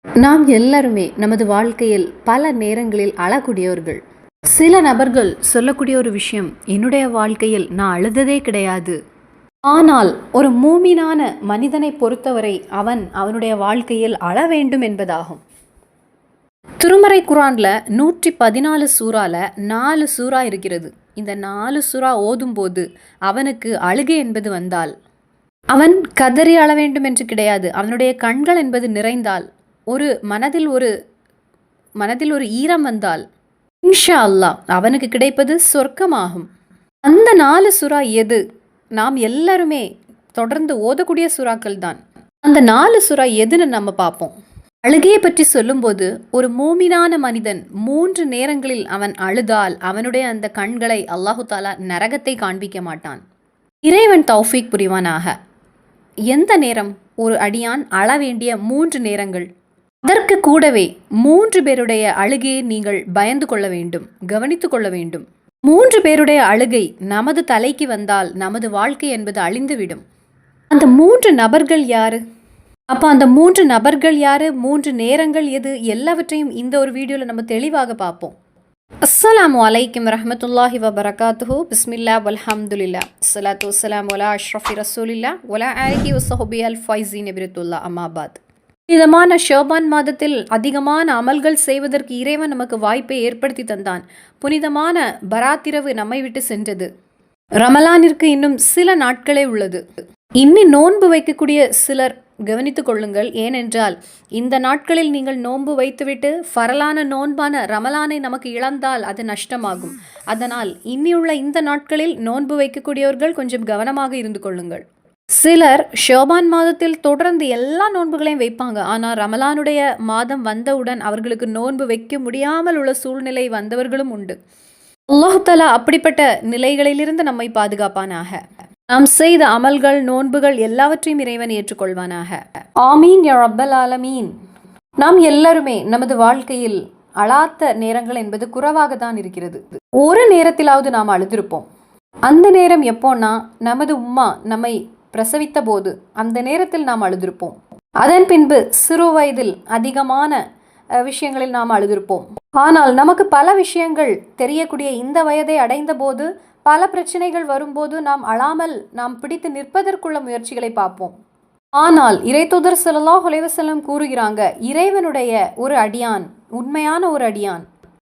நாம் எல்லாருமே நமது வாழ்க்கையில் பல நேரங்களில் அழக்கூடியவர்கள். சில நபர்கள் சொல்லக்கூடிய ஒரு விஷயம், என்னுடைய வாழ்க்கையில் நான் அழுததே கிடையாது. ஆனால் ஒரு மூமினான மனிதனை பொறுத்தவரை அவனுடைய வாழ்க்கையில் அழ வேண்டும் என்பதாகும். திருமறை குரான்ல 114 சூறால 4 சூறா இருக்கிறது. இந்த 4 சூறா ஓதும்போது அவனுக்கு அழுகை என்பது வந்தால் அவன் கதறி அழ வேண்டும் என்று கிடையாது. அவனுடைய கண்கள் என்பது நிறைந்தால், மனதில் ஒரு ஈரம் வந்தால், இன்ஷா அல்லாஹ் அவனுக்கு கிடைப்பது சொர்க்கமாகும். அந்த 4 சூறா எது? நாம் எல்லாருமே தொடர்ந்து ஓதக்கூடிய சூறாக்கள் தான். அந்த 4 சூறா எதுன்னு நம்ம பார்ப்போம். அழுகையை பற்றி சொல்லும்போது, ஒரு மூமினான மனிதன் 3 நேரங்களில் அவன் அழுதால் அவனுடைய அந்த கண்களை அல்லாஹு தாலா நரகத்தை காண்பிக்க மாட்டான். இறைவன் தௌஃபீக் புரிவானாக. எந்த நேரம் ஒரு அடியான் அழ வேண்டிய 3 நேரங்கள், அதற்கு கூடவே 3 பேருடைய அழுகையை நீங்கள் பயந்து கொள்ள வேண்டும், கவனித்து கொள்ள வேண்டும். 3 பேருடைய அழுகை நமது தலைக்கு வந்தால் நமது வாழ்க்கை என்பது அழிந்துவிடும். அந்த 3 நபர்கள் யாரு? அப்போ அந்த 3 நபர்கள் யாரு, 3 நேரங்கள் எது, எல்லாவற்றையும் இந்த ஒரு வீடியோவில் நம்ம தெளிவாக பார்ப்போம். அஸ்ஸலாமு அலைக்கும் வரஹ்மத்துல்லாஹி வபரகாத்துஹு. பிஸ்மில்லா வல்ஹம்துலில்லா ஸலாத்து வஸ்ஸலாமு அலா அஷ்ரஃபி ரசூலில்லா வலா ஆலிஹி வஸஹ்பிஹி அல் ஃபைஸீன் பிரித்துல்லா அம்மாபாத். புனிதமான ஷோபான் மாதத்தில் அதிகமான அமல்கள் செய்வதற்கு இறைவன் நமக்கு வாய்ப்பை ஏற்படுத்தி தந்தான். புனிதமான பராத்திரவு நம்மை விட்டு சென்றது. ரமலானிற்கு இன்னும் சில நாட்களே உள்ளது. இன்னும் நோன்பு வைக்கக்கூடிய சிலர் கவனித்துக் கொள்ளுங்கள். ஏனென்றால் இந்த நாட்களில் நீங்கள் நோன்பு வைத்துவிட்டு ஃபரலான நோன்பான ரமலானை நமக்கு இழந்தால் அது நஷ்டமாகும். அதனால் இன்னியுள்ள இந்த நாட்களில் நோன்பு வைக்கக்கூடியவர்கள் கொஞ்சம் கவனமாக இருந்து கொள்ளுங்கள். சிலர் ஷோபான் மாதத்தில் தொடர்ந்து எல்லா நோன்புகளையும் வைப்பாங்க. ஆனால் ரமலானுடைய மாதம் வந்தவுடன் அவர்களுக்கு நோன்பு வைக்க முடியாமல் உள்ள சூழ்நிலை வந்தவர்களும் உண்டு. அல்லாஹ் தஆலா அப்படிப்பட்ட நிலைகளிலிருந்து நம்மை பாதுகாப்பானாக. நாம் செய்த அமல்கள், நோன்புகள் எல்லாவற்றையும் இறைவன் ஏற்றுக்கொள்வானாக. ஆமீன் யா ரப்பல் ஆலமீன். நாம் எல்லாருமே நமது வாழ்க்கையில் அழாத்த நேரங்கள் என்பது குறைவாக தான் இருக்கிறது. ஒரு நேரத்திலாவது நாம் அழுதிருப்போம். அந்த நேரம் எப்போன்னா, நமது உம்மா நம்மை பிரசவித்த போது அந்த நேரத்தில் நாம் அழுதிருப்போம். அதன் பின்பு சிறு வயதில் அதிகமான விஷயங்களில் நாம் அழுதிருப்போம். ஆனால் நமக்கு பல விஷயங்கள் தெரியக்கூடிய இந்த வயதை அடைந்த போது, பல பிரச்சனைகள் வரும்போது நாம் அழாமல் நாம் பிடித்து நிற்பதற்குள்ள முயற்சிகளை பார்ப்போம். ஆனால் இறைத்தூதர் ஸல்லல்லாஹு அலைஹி வஸல்லம் கூறுகிறாங்க, இறைவனுடைய ஒரு அடியான், உண்மையான ஒரு அடியான்,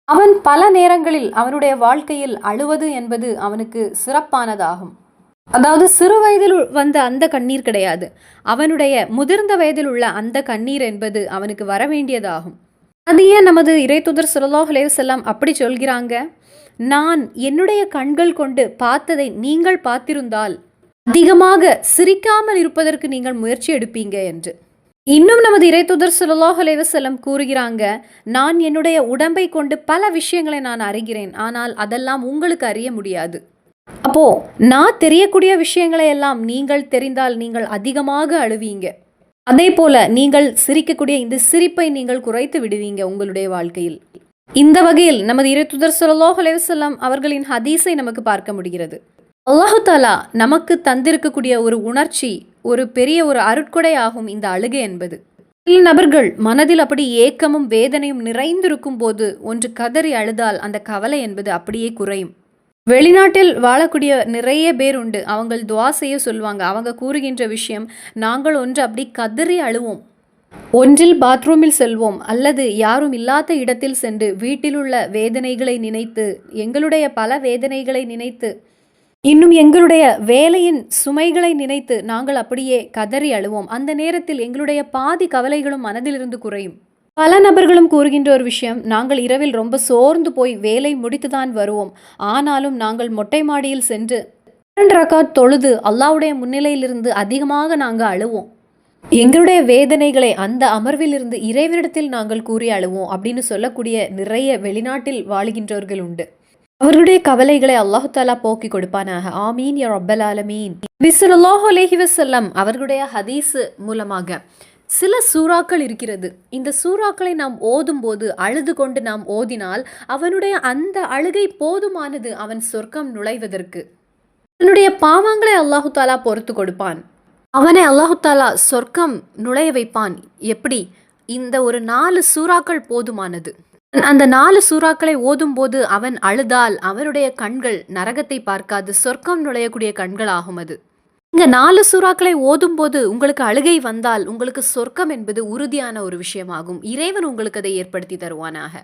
அவன் பல நேரங்களில் அவனுடைய வாழ்க்கையில் அழுவது என்பது அவனுக்கு சிறப்பானதாகும். அதாவது சிறு வயதில் வந்த அந்த கண்ணீர் கிடையாது, அவனுடைய முதிர்ந்த வயதில் உள்ள அந்த கண்ணீர் என்பது அவனுக்கு வர வேண்டியதாகும். அது ஏன் நமது இறைத்தூதர் ஸல்லல்லாஹு அலைஹி வஸல்லம் அப்படி சொல்கிறாங்க? நான் என்னுடைய கண்கள் கொண்டு பார்த்ததை நீங்கள் பார்த்திருந்தால் அதிகமாக சிரிக்காமல் இருப்பதற்கு நீங்கள் முயற்சி எடுப்பீங்க என்று. இன்னும் நமது இறைத்தூதர் ஸல்லல்லாஹு அலைஹி வஸல்லம் கூறுகிறாங்க, நான் என்னுடைய உடம்பை கொண்டு பல விஷயங்களை நான் அறிகிறேன், ஆனால் அதெல்லாம் உங்களுக்கு அறிய முடியாது. அப்போ நான் தெரியக்கூடிய விஷயங்களை எல்லாம் நீங்கள் தெரிந்தால் நீங்கள் அதிகமாக அழுவீங்க. அதே போல நீங்கள் சிரிக்கக்கூடிய இந்த சிரிப்பை நீங்கள் குறைத்து விடுவீங்க உங்களுடைய வாழ்க்கையில். இந்த வகையில் நமது இறைத்தூதர் ஸல்லல்லாஹு அலைஹி வஸல்லம் அவர்களின் ஹதீஸை நமக்கு பார்க்க முடிகிறது. அல்லாஹு தஆலா நமக்கு தந்திருக்கக்கூடிய ஒரு உணர்ச்சி, ஒரு பெரிய ஒரு அருட்கொடை ஆகும் இந்த அழுகை என்பது. சில நபர்கள் மனதில் அப்படி ஏக்கமும் வேதனையும் நிறைந்திருக்கும் போது ஒன்று கதறி அழுதால் அந்த கவலை என்பது அப்படியே குறையும். வெளிநாட்டில் வாழக்கூடிய நிறைய பேர் உண்டு. அவங்க துவா செய்ய சொல்லுவாங்க. அவங்க கூறுகின்ற விஷயம், நாங்கள் ஒன்று அப்படி கதறி அழுவோம். ஒன்றில் பாத்ரூமில் செல்வோம், அல்லது யாரும் இல்லாத இடத்தில் சென்று வீட்டில் உள்ள வேதனைகளை நினைத்து, எங்களுடைய பல வேதனைகளை நினைத்து, இன்னும் எங்களுடைய வேலையின் சுமைகளை நினைத்து நாங்கள் அப்படியே கதறி அழுவோம். அந்த நேரத்தில் எங்களுடைய பாதி கவலைகளும் மனதிலிருந்து குறையும். பல நபர்களும் கூறுகின்ற ஒரு விஷயம், நாங்கள் இரவில் ரொம்ப சோர்ந்து போய் வேலை முடித்துதான் வருவோம். ஆனாலும் நாங்கள் மொட்டை மாடியில் சென்று 2 ரக்காத் தொழுது அல்லாஹ்வுடைய முன்னிலையிலிருந்து அதிகமாக நாங்கள் அழுவோம். எங்களுடைய வேதனைகளை அந்த அமர்விலிருந்து இறைவனிடத்தில் நாங்கள் கூறி அழுவோம் அப்படின்னு சொல்லக்கூடிய நிறைய வெளிநாட்டில் வாழுகின்றவர்கள் உண்டு. அவர்களுடைய கவலைகளை அல்லாஹு தாலா போக்கி கொடுப்பானாக. ஆமீன் யா ரப்பல் ஆலமீன். ஸல்லல்லாஹு அலைஹி வஸல்லம் அவர்களுடைய ஹதீஸ் மூலமாக சில சூறாக்கள் இருக்கிறது. இந்த சூறாக்களை நாம் ஓதும் போது அழுது கொண்டு நாம் ஓதினால் அவனுடைய அந்த அழுகை போதுமானது அவன் சொர்க்கம் நுழைவதற்கு. அவனுடைய பாவங்களை அல்லாஹு தாலா பொறுத்து கொடுப்பான். அவனை அல்லாஹு தாலா சொர்க்கம் நுழைய வைப்பான். எப்படி? இந்த ஒரு 4 சூறாக்கள் போதுமானது. அந்த 4 சூறாக்களை ஓதும்போது அவன் அழுதால் அவனுடைய கண்கள் நரகத்தை பார்க்காது, சொர்க்கம் நுழையக்கூடிய கண்கள் ஆகும். அது இங்க 4 சூறாக்களை ஓதும்போது உங்களுக்கு அழுகை வந்தால் உங்களுக்கு சொர்க்கம் என்பது உறுதியான ஒரு விஷயமாகும். இறைவன் உங்களுக்கு அதை ஏற்படுத்தி தருவானாக.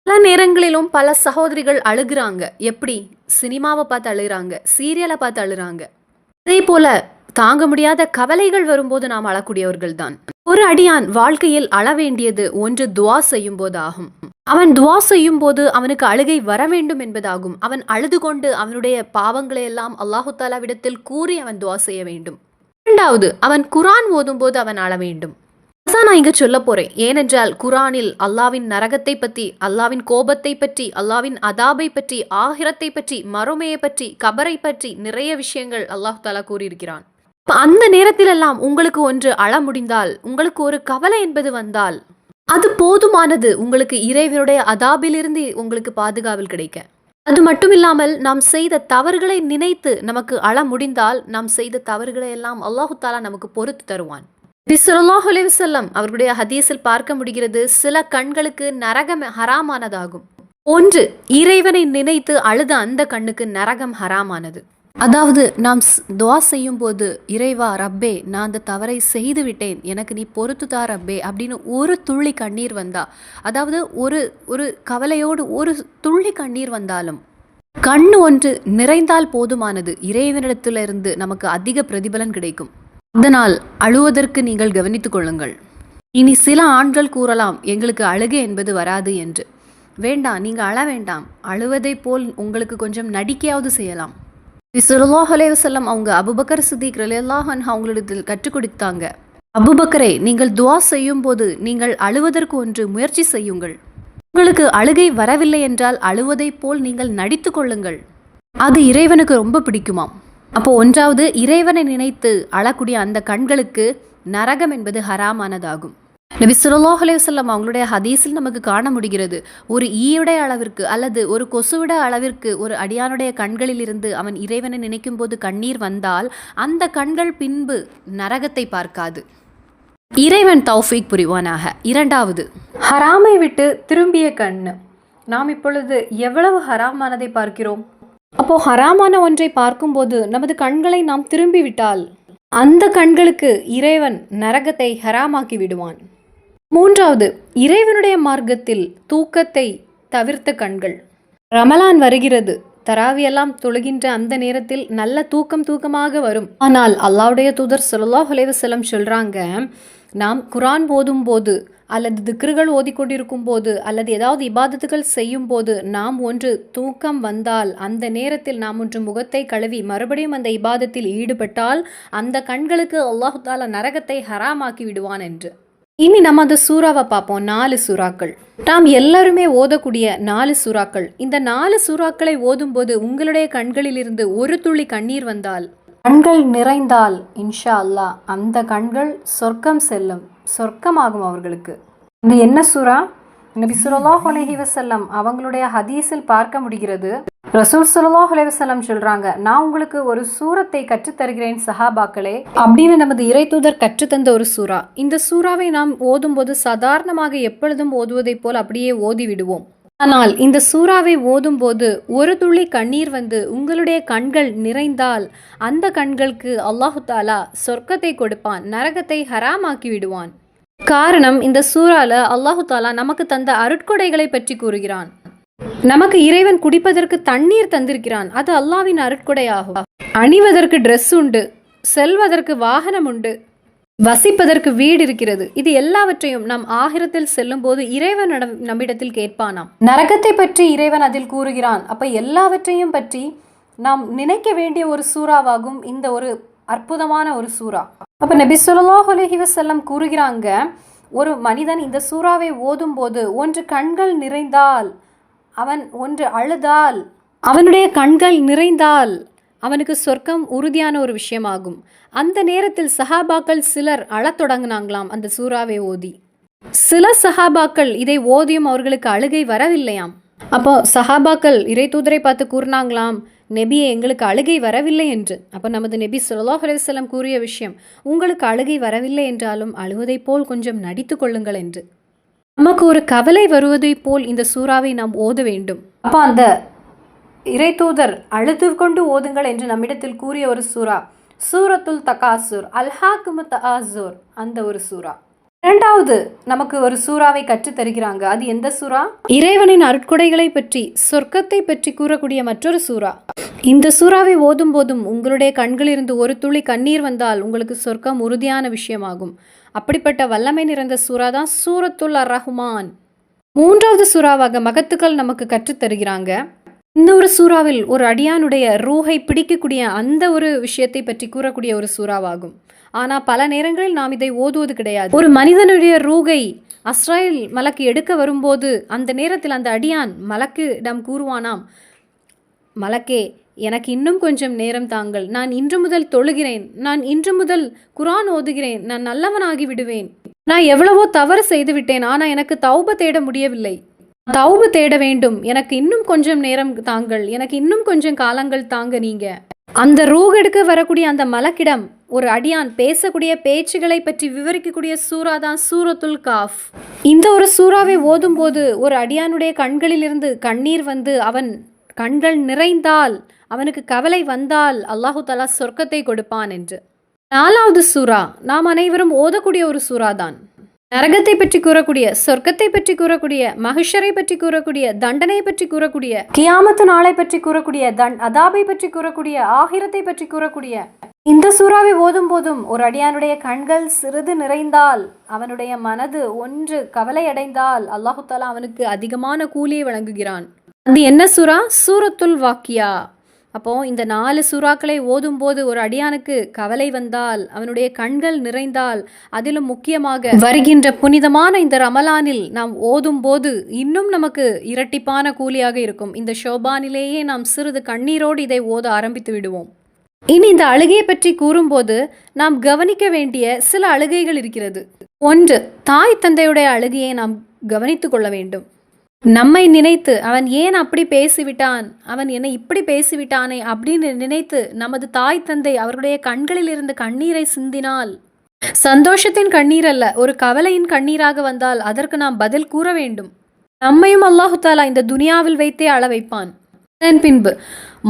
பல நேரங்களிலும் பல சகோதரிகள் அழுகிறாங்க. எப்படி? சினிமாவை பார்த்து அழுகிறாங்க, சீரியலை பார்த்து அழுகிறாங்க. அதே போல தாங்க முடியாத கவலைகள் வரும்போது நாம் அழக்கூடியவர்கள் தான். ஒரு அடியான் வாழ்க்கையில் அழ வேண்டியது ஒன்று துவா செய்யும் போது ஆகும். அவன் துவா செய்யும் போது அவனுக்கு அழுகை வர வேண்டும் என்பதாகும். அவன் அழுது கொண்டு அவனுடைய பாவங்களை எல்லாம் அல்லாஹு தாலாவிடத்தில் கூறி அவன் துவா செய்ய வேண்டும். இரண்டாவது, அவன் குரான் ஓதும் போது அவன் அழ வேண்டும். அதான் நான் இங்க சொல்ல போறேன். ஏனென்றால் குரானில் அல்லாவின் நரகத்தை பற்றி, அல்லாவின் கோபத்தை பற்றி, அல்லாவின் அதாபை பற்றி, ஆகிரத்தை பற்றி, மறுமையை பற்றி, கபரை பற்றி நிறைய விஷயங்கள் அல்லாஹு தாலா கூறியிருக்கிறான். அந்த நேரத்தில் எல்லாம் உங்களுக்கு ஒன்று அழ முடிந்தால், உங்களுக்கு ஒரு கவலை என்பது வந்தால் அது போதுமானது உங்களுக்கு இறைவனுடைய அதாபிலிருந்து உங்களுக்கு பாதுகாவல் கிடைக்க. அது மட்டும் இல்லாமல் நாம் செய்த தவறுகளை நினைத்து நமக்கு அழ முடிந்தால் நாம் செய்த தவறுகளை எல்லாம் அல்லாஹு தாலா நமக்கு பொறுத்து தருவான். ஸல்லல்லாஹு அலைஹி வஸல்லம் அவர்களுடைய ஹதீஸில் பார்க்க முடிகிறது, சில கண்களுக்கு நரகம் ஹராமானதாகும். ஒன்று, இறைவனை நினைத்து அழுத அந்த கண்ணுக்கு நரகம் ஹராமானது. அதாவது நாம் துவா செய்யும் போது, இறைவா ரப்பே நான் அந்த தவறை செய்து விட்டேன், எனக்கு நீ பொறுத்து தா ரப்பே அப்படின்னு ஒரு துள்ளி கண்ணீர் வந்தா, அதாவது ஒரு கவலையோடு ஒரு துள்ளி கண்ணீர் வந்தாலும் கண்ணு ஒன்று நிறைந்தால் போதுமானது. இறைவனிடத்திலிருந்து நமக்கு அதிக பிரதிபலன் கிடைக்கும். அதனால் அழுவதற்கு நீங்கள் கவனித்துக் கொள்ளுங்கள். இனி சில ஆண்கள் கூறலாம், எங்களுக்கு அழுகை என்பது வராது என்று. வேண்டாம், நீங்கள் அழ வேண்டாம். அழுவதை போல் உங்களுக்கு கொஞ்சம் நடிக்கையாவது செய்யலாம். ஸல்லல்லாஹு அலைஹி வஸல்லம் அவங்க அபூபக்கர் சித்திக் ரலியல்லாஹு அன்ஹு அவங்களிடத்தில் கற்றுக் கொடுத்தாங்க, அபூபக்கரே நீங்கள் துவா செய்யும் போது நீங்கள் அழுவதற்கு ஒன்று முயற்சி செய்யுங்கள். உங்களுக்கு அழுகை வரவில்லை என்றால் அழுவதை போல் நீங்கள் நடித்து கொள்ளுங்கள். அது இறைவனுக்கு ரொம்ப பிடிக்குமாம். அப்போ ஒன்றாவது, இறைவனை நினைத்து அழக்கூடிய அந்த கண்களுக்கு நரகம் என்பது ஹராமானதாகும். நபி ஸல்லல்லாஹு அலைஹி வஸல்லம் அவங்களுடைய ஹதீஸில் நமக்கு காண முடிகிறது, ஒரு ஈயுடைய அளவிற்கு அல்லது ஒரு கொசுவிட அளவிற்கு ஒரு அடியானுடைய கண்களில் இருந்து அவன் இறைவனை நினைக்கும் போது கண்ணீர் வந்தால் அந்த கண்கள் பின்பு நரகத்தை பார்க்காது. இறைவன் தௌஃபீக் புரிவானாக. இரண்டாவது, ஹராமை விட்டு திரும்பிய கண்ணு. நாம் இப்பொழுது எவ்வளவு ஹராமானதை பார்க்கிறோம். அப்போ ஹராமான ஒன்றை பார்க்கும்போது நமது கண்களை நாம் திரும்பிவிட்டால் அந்த கண்களுக்கு இறைவன் நரகத்தை ஹராமாக்கி விடுவான். மூன்றாவது, இறைவனுடைய மார்க்கத்தில் தூக்கத்தை தவிர்த்த கண்கள். ரமலான் வருகிறது, தராவியெல்லாம் தொழுகின்ற அந்த நேரத்தில் நல்ல தூக்கமாக வரும். ஆனால் அல்லாஹ்வுடைய தூதர் ஸல்லல்லாஹு அலைஹி வஸல்லம் சொல்றாங்க, நாம் குரான் ஓதும் போது அல்லது திக்ருகள் ஓதிக்கொண்டிருக்கும் போது அல்லது ஏதாவது இபாதத்துகள் செய்யும் போது நாம் ஒன்று தூக்கம் வந்தால் அந்த நேரத்தில் நாம் ஒன்று முகத்தை கழுவி மறுபடியும் அந்த இபாதத்தில் ஈடுபட்டால் அந்த கண்களுக்கு அல்லாஹு தாலா நரகத்தை ஹராமாக்கி விடுவான் என்று. இனி நம்ம அந்த சூறாவை பார்ப்போம். 4 சூறாக்கள் நாம் எல்லாருமே ஓதக்கூடிய 4 சூறாக்கள். இந்த 4 சூறாக்களை ஓதும்போது உங்களுடைய கண்களிலிருந்து ஒரு துளி கண்ணீர் வந்தால், கண்கள் நிறைந்தால் இன்ஷா அல்லாஹ் அந்த கண்கள் சொர்க்கம் செல்லும், சொர்க்கமாகும் அவர்களுக்கு. இது என்ன சூறா? நபி ஸல்லல்லாஹு அலைஹி வஸல்லம் அவங்களுடைய ஹதீஸில் பார்க்க முடிகிறது, ரசூல் ஸல்லல்லாஹு அலைஹி வஸல்லம் சொல்றாங்க, நான் உங்களுக்கு ஒரு சூரத்தை கற்றுத்தருகிறேன் சஹாபாக்களே அப்படின்னு நமது இறைதூதர் கற்றுத்தந்த ஒரு சூறா. இந்த சூறாவை நாம் ஓதும்போது சாதாரணமாக எப்பொழுதும் ஓதுவதை போல் அப்படியே ஓதி விடுவோம். ஆனால் இந்த சூறாவை ஓதும்போது ஒரு துளி கண்ணீர் வந்து உங்களுடைய கண்கள் நிறைந்தால் அந்த கண்களுக்கு அல்லாஹு தாலா சொர்க்கத்தை கொடுப்பான், நரகத்தை ஹராமாக்கி விடுவான். காரணம், இந்த சூறால அல்லாஹு தாலா நமக்கு தந்த அருட்கொடைகளை பற்றி கூறுகிறான். நமக்கு இறைவன் குடிப்பதற்கு தண்ணீர் தந்திருக்கிறான், அது அல்லாஹ்வின் அருட்கொடையாகும். அணிவதற்கு ட்ரெஸ் உண்டு, செல்வதற்கு வாகனம் உண்டு, வசிப்பதற்கு வீடு இருக்கிறது. இது எல்லாவற்றையும் நாம் ஆகிரத்தில் செல்லும் போது இறைவன் நம்மிடத்தில் கேட்பானாம். நரகத்தை பற்றி இறைவன் அதில் கூறுகிறான். அப்ப எல்லாவற்றையும் பற்றி நாம் நினைக்க வேண்டிய ஒரு சூறாவாகும் இந்த ஒரு அற்புதமான ஒரு சூறா. அப்ப நபி ஸல்லல்லாஹு அலைஹி வஸல்லம் கூறுகிறாங்க, ஒரு மனிதன் இந்த சூறாவை ஓதும் போது ஒன்று கண்கள் நிறைந்தால், அவன் ஒன்று அழுதால், அவனுடைய கண்கள் நிறைந்தால் அவனுக்கு சொர்க்கம் உறுதியான ஒரு விஷயமாகும். அந்த நேரத்தில் சஹாபாக்கள் சிலர் அழத் தொடங்கினாங்களாம் அந்த சூறாவை ஓதி. சில சஹாபாக்கள் இதை ஓதியும் அவர்களுக்கு அழுகை வரவில்லையாம். அப்போ சஹாபாக்கள் இறை தூதரை பார்த்து கூறினாங்களாம், நெபியே எங்களுக்கு அழுகை வரவில்லை என்று. அப்போ நமது நபி ஸல்லல்லாஹு அலைஹி வஸல்லம் கூறிய விஷயம், உங்களுக்கு அழுகை வரவில்லை என்றாலும் அழுவதைப் போல் கொஞ்சம் நடித்து கொள்ளுங்கள் என்று. நமக்கு ஒரு கவலை வருவதைப் போல் இந்த சூறாவை நாம் ஓத வேண்டும். அப்போ அந்த இறைத்தூதர் அழுது கொண்டு ஓதுங்கள் என்று நம்மிடத்தில் கூறிய ஒரு சூறா சூரத்துல் தகாசுர், அல்ஹாக்குமு தஆசுர், அந்த ஒரு சூறா. இரண்டாவது நமக்கு ஒரு சூறாவை கற்றுத் தருகிறாங்க. அது எந்த சூறா? இறைவனின் அருட்கொடைகளை பற்றி, சொர்க்கத்தை பற்றி கூறக்கூடிய மற்றொரு சூறா. இந்த சூறாவை ஓதும் போதும் உங்களுடைய கண்களிலிருந்து ஒரு துளி கண்ணீர் வந்தால் உங்களுக்கு சொர்க்கம் உறுதியான விஷயமாகும். அப்படிப்பட்ட வல்லமை நிறைந்த சூறா தான் சூரத்துல் அர்-ரஹ்மான். மூன்றாவது சூறாவாக மகத்துக்கள் நமக்கு கற்றுத் தருகிறாங்க. இந்த ஒரு சூறாவில் ஒரு அடியானுடைய ரூஹை பிடிக்கக்கூடிய அந்த ஒரு விஷயத்தை பற்றி கூறக்கூடிய ஒரு சூறாவாகும். ஆனால் பல நேரங்களில் நாம் இதை ஓதுவது கிடையாது. ஒரு மனிதனுடைய ரூகை அஸ்ராயில் மலக்கு எடுக்க வரும்போது அந்த நேரத்தில் அந்த அடியான் மலக்கிடம் கூறுவானாம், மலக்கே, எனக்கு இன்னும் கொஞ்சம் நேரம் தாங்கள், நான் இன்று முதல் தொழுகிறேன், நான் இன்று முதல் குர்ஆன் ஓதுகிறேன், நான் நல்லவனாகி விடுவேன், நான் எவ்வளவோ தவறு செய்து விட்டேன், ஆனால் எனக்கு தௌப தேட முடியவில்லை, தௌபு தேட வேண்டும், எனக்கு இன்னும் கொஞ்சம் நேரம் தாங்கள், எனக்கு இன்னும் கொஞ்சம் காலங்கள் தாங்க நீங்க. அந்த ரூஹ் எடுக்க வரக்கூடிய அந்த மலக்கிடம் ஒரு அடியான் பேசக்கூடிய பேச்சுகளை பற்றி விவரிக்கக்கூடிய சூறா தான் சூரத்துல் காஃப். இந்த ஒரு சூறாவை ஓதும் போது ஒரு அடியானுடைய கண்களிலிருந்து கண்ணீர் வந்து அவன் கண்கள் நிறைந்தால், அவனுக்கு கவலை வந்தால் அல்லாஹு தஆலா சொர்க்கத்தை கொடுப்பான் என்று. நாலாவது சூறா நாம் அனைவரும் ஓதக்கூடிய ஒரு சூறா தான். நரகத்தை பற்றி கூறக்கூடிய, சொர்க்கத்தை பற்றி கூறக்கூடிய, மஹ்ஷரை பற்றி கூறக்கூடிய, தண்டனை பற்றி கூறக்கூடிய, கியாமத்து நாளை பற்றி கூறக்கூடிய, அதாபை பற்றி கூறக்கூடிய, ஆகிரத்தை பற்றி கூறக்கூடிய இந்த சூறாவை ஓதும் போதும் ஒரு அடியானுடைய கண்கள் சிறிது நிறைந்தால், அவனுடைய மனது ஒன்று கவலை அடைந்தால் அல்லாஹு தஆலா அவனுக்கு அதிகமான கூலியை வழங்குகிறான். அது என்ன சூறா? சூரத்துல் வாக்கியா. அப்போ இந்த 4 சூறாக்களை ஓதும் போது ஒரு அடியானுக்கு கவலை வந்தால், அவனுடைய கண்கள் நிறைந்தால், அதிலும் முக்கியமாக வருகின்ற புனிதமான இந்த ரமலானில் நாம் ஓதும் போது இன்னும் நமக்கு இரட்டிப்பான கூலியாக இருக்கும். இந்த ஷோபானிலேயே நாம் சிறிது கண்ணீரோடு இதை ஓத ஆரம்பித்து விடுவோம். இனி இந்த அழுகையை பற்றி கூறும்போது நாம் கவனிக்க வேண்டிய சில அழுகைகள் இருக்கிறது. ஒன்று, தாய் தந்தையுடைய அழுகையை நாம் கவனித்து கொள்ள வேண்டும். நம்மை நினைத்து அவன் ஏன் அப்படி பேசிவிட்டான், அவன் என்னை இப்படி பேசிவிட்டானே அப்படின்னு நினைத்து நமது தாய் தந்தை அவர்களுடைய கண்களில் இருந்து கண்ணீரை சிந்தினால், சந்தோஷத்தின் கண்ணீர் அல்ல, ஒரு கவலையின் கண்ணீராக வந்தால் அதற்கு நாம் பதில் கூற வேண்டும். நம்மையும் அல்லாஹு தஆலா இந்த துனியாவில் வைத்தே அள வைப்பான். அதன் பின்பு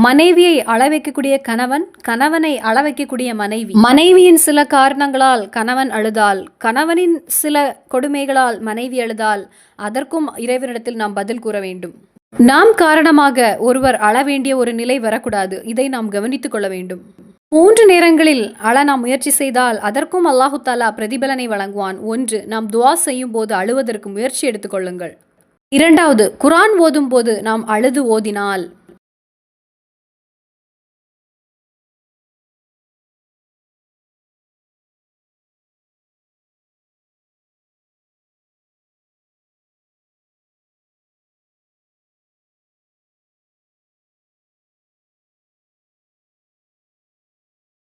மனைவியை அள வைக்கக்கூடிய கணவன், கணவனை அள வைக்கக்கூடிய மனைவி, மனைவியின் சில காரணங்களால் கணவன் அழுதால், கணவனின் சில கொடுமைகளால் மனைவி அழுதால் அதற்கும் இறைவனிடத்தில் நாம் பதில் கூற வேண்டும். நாம் காரணமாக ஒருவர் அழ வேண்டிய ஒரு நிலை வரக்கூடாது. இதை நாம் கவனித்துக் கொள்ள வேண்டும். 3 நேரங்களில் அழ நாம் முயற்சி செய்தால் அதற்கும் அல்லாஹு தஆலா பிரதிபலனை வழங்குவான். 1, நாம் துஆ செய்யும் போது அழுவதற்கு முயற்சி எடுத்துக்கொள்ளுங்கள். 2வது, குர்ஆன் ஓதும் போது நாம் அழுது ஓதினால்